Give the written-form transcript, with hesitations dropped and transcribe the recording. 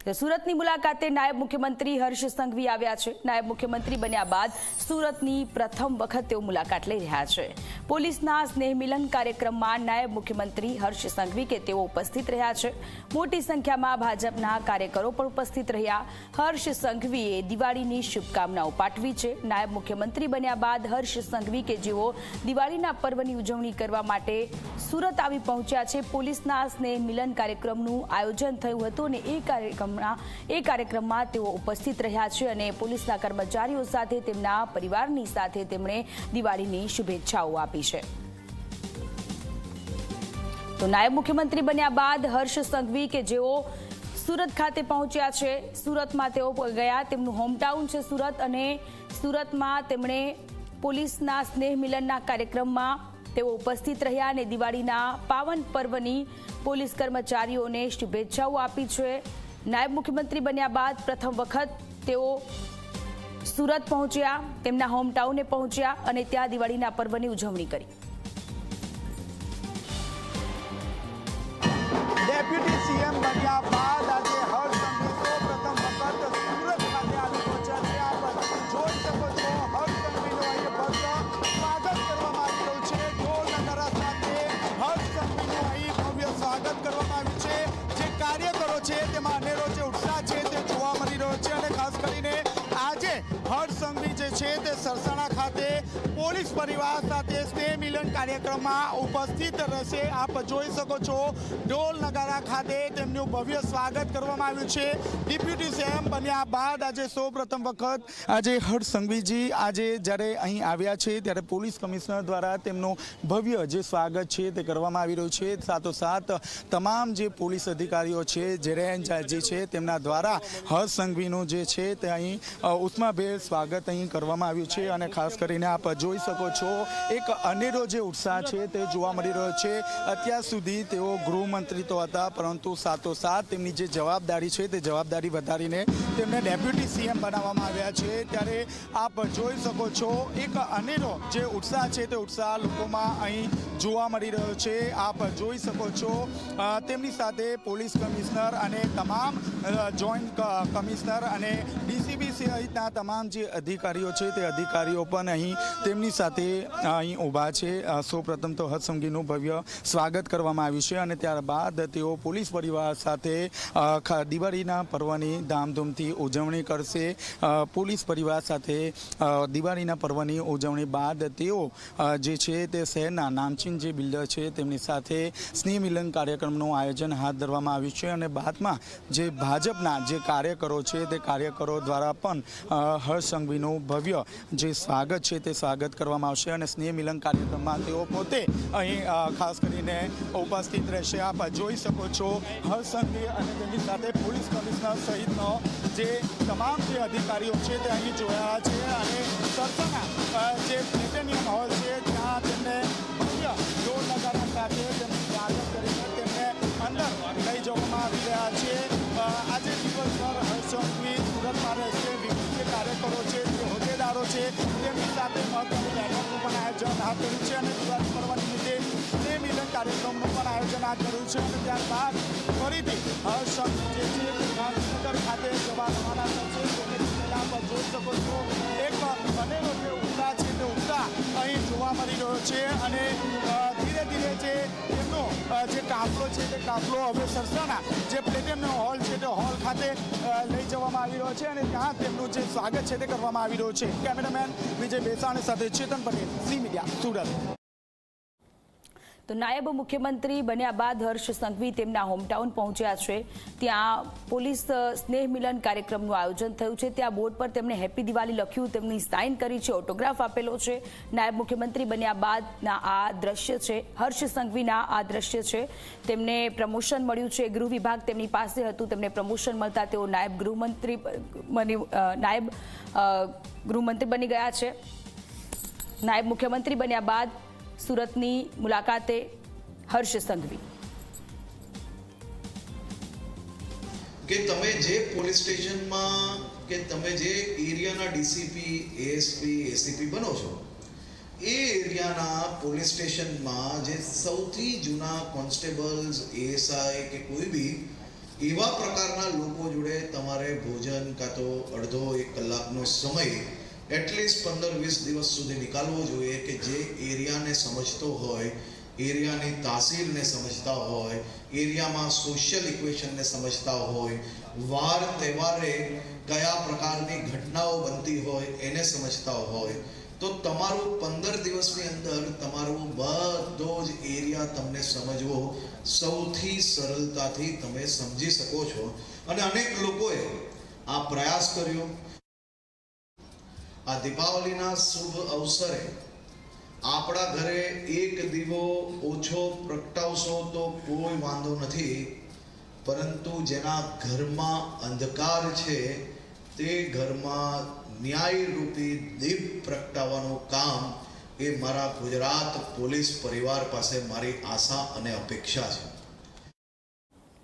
સુરતની મુલાકાતે નાયબ મુખ્યમંત્રી હર્ષ સંઘવી આવ્યા છે। નાયબ મુખ્યમંત્રી બન્યા બાદ સુરતની પ્રથમ વખત તેઓ મુલાકાત લઈ રહ્યા છે। પોલીસના સ્નેહ મિલન કાર્યક્રમમાં નાયબ મુખ્યમંત્રી હર્ષ સંઘવી કે તેઓ ઉપસ્થિત રહ્યા છે। મોટી સંખ્યામાં ભાજપના કાર્યકરો પણ ઉપસ્થિત રહ્યા। હર્ષ સંઘવીએ દિવાળીની શુભકામનાઓ પાઠવી છે। નાયબ મુખ્યમંત્રી બન્યા બાદ હર્ષ સંઘવી કે જેઓ દિવાળીના પર્વની ઉજવણી કરવા માટે સુરત આવી પહોંચ્યા છે। પોલીસના સ્નેહ મિલન કાર્યક્રમનું આયોજન થયું હતું અને એ કાર્યક્રમમાં તેઓ ઉપસ્થિત રહ્યા છે અને પોલીસના કર્મચારીઓ સાથે તેમના પરિવારની સાથે તેમણે દિવાળીની શુભેચ્છાઓ આપી છે। તો નાયબ મુખ્યમંત્રી બન્યા બાદ હર્ષ સંઘવી કે જેઓ સુરત ખાતે પહોંચ્યા છે, સુરતમાં તેઓ ગયા, તેમનું હોમટાઉન છે સુરત અને સુરતમાં તેમણે પોલીસના સ્નેહ મિલનના કાર્યક્રમમાં તેઓ ઉપસ્થિત રહ્યા અને દિવાળીના પાવન પર્વની પોલીસ કર્મચારીઓને શુભેચ્છાઓ આપી છે। નાયબ મુખ્યમંત્રી બન્યા બાદ પ્રથમ વખત તેઓ સુરત પહોંચ્યા, તેમના હોમટાઉને પહોંચ્યા અને ત્યાં દિવાળીના પર્વની ઉજવણી કરી। ડેપ્યુટી સીએમ બન્યા બાદ આજે હર્ષ સંઘવી પ્રથમ વખત સુરત ખાતે આવી પહોંચ્યા છે। આપ જોઈ શકો છો હર્ષ સંઘવીનું અહીં ભવ્ય સ્વાગત કરવામાં આવી રહ્યું છે। ઢોલ નગારા સાથે હર્ષ સંઘવીનું અહીં ભવ્ય સ્વાગત કરવામાં આવ્યું છે। જે કાર્યકરો છે તેમાં અનેરો જે ઉત્સાહ છે તે જોવા મળી રહ્યો છે અને ખાસ કરીને આજે હર્ષ સંઘવી જે છે તે સરસાણા ખાતે પોલીસ પરિવાર સાથે સ્નેહ મિલન કાર્યક્રમમાં ઉપસ્થિત રહેશે। આપ જોઈ શકો છો ઢોલ નગારા ખાતે તેમનું ભવ્ય સ્વાગત કરવામાં આવ્યું છે। ડેપ્યુટી સીએમ બન્યા બાદ આજે સૌપ્રથમ વખત આજે હર્ષ સંઘવીજી આજે જ્યારે અહીં આવ્યા છે ત્યારે પોલીસ કમિશનર દ્વારા તેમનું ભવ્ય જે સ્વાગત છે તે કરવામાં આવી રહ્યું છે। સાથોસાથ તમામ જે પોલીસ અધિકારીઓ છે જે રેન્જ જે છે તેમના દ્વારા હર્ષ સંઘવીનું જે છે તે અહીં ઉષ્માભેર સ્વાગત અહીં કરવામાં આવ્યું છે અને ખાસ કરીને આપ જોઈ શકો છો એક અનેરો જે ઉત્સાહ છે તે જોવા મળી રહ્યો છે। અત્યાર સુધી તેઓ ગૃહમંત્રી તો હતા પરંતુ સાથોસાથ તેમની જે જવાબદારી છે તે જવાબદારી વધારીને તેમને ડેપ્યુટી સીએમ બનાવવામાં આવ્યા છે। ત્યારે આપ જોઈ શકો છો એક અનેરો જે ઉત્સાહ છે તે ઉત્સાહ લોકોમાં અહીં જોવા મળી રહ્યો છે। આપ જોઈ શકો છો તેમની સાથે પોલીસ કમિશનર અને તમામ જોઈન્ટ કમિશનર અને ડીસીબી સહિતના તમામ જે અધિકારીઓ છે તે અધિકારીઓ પણ અહીં તેમની સાથે અહીં ઊભા છે। સૌપ્રથમ તો હર્ષ સંઘવીનું ભવ્ય સ્વાગત કરવામાં આવ્યું છે અને ત્યારબાદ તેઓ પોલીસ પરિવાર સાથે દિવાળીના પર્વની ધામધૂમથી ઉજવણી કરશે। પોલીસ પરિવાર સાથે દિવાળીના પર્વની ઉજવણી બાદ તેઓ જે છે તે શહેરના નામચીન જે બિલ્ડર છે તેમની સાથે સ્નેહ મિલન કાર્યક્રમનું આયોજન હાથ ધરવામાં આવ્યું છે અને બાદમાં જે ભાજપના જે કાર્યકરો છે તે કાર્યકરો દ્વારા પણ હર્ષ સંઘવીનું ભવ્ય જે સ્વાગત છે તે સ્વાગત કરવામાં આવશે અને સ્નેહ મિલન કાર્યક્રમમાં તેઓ પોતે અહીં ખાસ કરીને ઉપસ્થિત રહેશે। આપ જોઈ શકો છો હર્ષ સંઘવી અને તેમની સાથે પોલીસ કમિશનર સહિતનો જે તમામ જે અધિકારીઓ છે તે અહીં જોયા છે અને સરસાના જે પ્લેટેનિયમ હોલ છે ત્યાં તેમને ભવ્ય ઢોલ નગારા સાથે તેમનું સ્વાગત કરીને તેમને અંદર લઈ જવામાં આવી રહ્યા છે। આજે દિવસભર હર્ષ સંઘવી સુરતમાં રહેશે। વિવિધ જે કાર્યકરો છે જે હોદ્દેદારો છે તેમની સાથે મહત્વની બેઠકનું પણ આયોજન હાથ કર્યું છે અને દિવાળી પર્વ નિમિત્તે સ્નેહ મિલન કાર્યક્રમનું પણ આયોજન હાથ કર્યું છે અને ત્યારબાદ ફરીથી હર્ષ સંઘવી જે છે ગાંધીનગર ખાતે જવા રવાના થશે। આપ જોઈ શકો છો એક અનેરો જે ઉત્સાહ છે તે ઉત્સાહ અહીં જોવા મળી રહ્યો છે અને ધીરે ધીરે જે એમનો જે કાફલો છે તે કાફલો હવે સરસાના જે પ્લેટિનમ હોલ છે તે હોલ ખાતે લઈ જવામાં આવી રહ્યો છે અને ત્યાં તેમનું જે સ્વાગત છે તે કરવામાં આવી રહ્યું છે। કેમેરામેન વિજય બેસાણી સાથે ચેતન પટેલ, ઝી મીડિયા, સુરત। તો નાયબ મુખ્યમંત્રી બન્યા બાદ હર્ષ સંઘવી તેમના હોમટાઉન પહોંચ્યા છે। ત્યાં પોલીસ સ્નેહ મિલન કાર્યક્રમનું આયોજન થયું છે। ત્યાં બોર્ડ પર તેમણે હેપી દિવાળી લખ્યું, તેમની સાઇન કરી છે, ઓટોગ્રાફ આપેલો છે। નાયબ મુખ્યમંત્રી બન્યા બાદના આ દ્રશ્ય છે, હર્ષ સંઘવીના આ દ્રશ્ય છે। તેમને પ્રમોશન મળ્યું છે, ગૃહ વિભાગ તેમની પાસે હતું, તેમને પ્રમોશન મળતા તેઓ નાયબ ગૃહમંત્રી બની ગયા છે। નાયબ મુખ્યમંત્રી બન્યા બાદ સુરતની મુલાકાતે હર્ષ સંઘવી કે તમે જે પોલીસ સ્ટેશનમાં કે તમે જે એરિયાના ડીસીપી, એએસપી, એસીપી બનો છો એ એરિયાના પોલીસ સ્ટેશનમાં જે સૌથી જૂના કોન્સ્ટેબલ્સ, એએસઆઈ કે કોઈ બી એવા પ્રકારના લોકો જોડે તમારે ભોજન કાં તો અડધો 1 કલાકનો સમય એટલીસ્ટ 15-20 દિવસ સુધી નીકાળવો જોઈએ કે જે એરિયાને સમજતો હોય, એરિયાની તાસીરને સમજતા હોય, એરિયામાં સોશિયલ ઇક્વેશનને સમજતા હોય, વાર તહેવારે કયા પ્રકારની ઘટનાઓ બનતી હોય એને સમજતા હોય, તો તમારું 15 દિવસની અંદર તમારું બધો જ એરિયા તમને સમજવો સૌથી સરળતાથી તમે સમજી શકો છો. અને અનેક લોકોએ આ પ્રયાસ કર્યો. આ દીપાવલીના શુભ અવસરે આપણા ઘરે એક દીવો ઓછો પ્રગટાવશો તો કોઈ વાંધો નથી, પરંતુ જેના ઘરમાં અંધકાર છે તે ઘરમાં ન્યાયરૂપી દીપ પ્રગટાવવાનું કામ એ મારા ગુજરાત પોલીસ પરિવાર પાસે મારી આશા અને અપેક્ષા છે.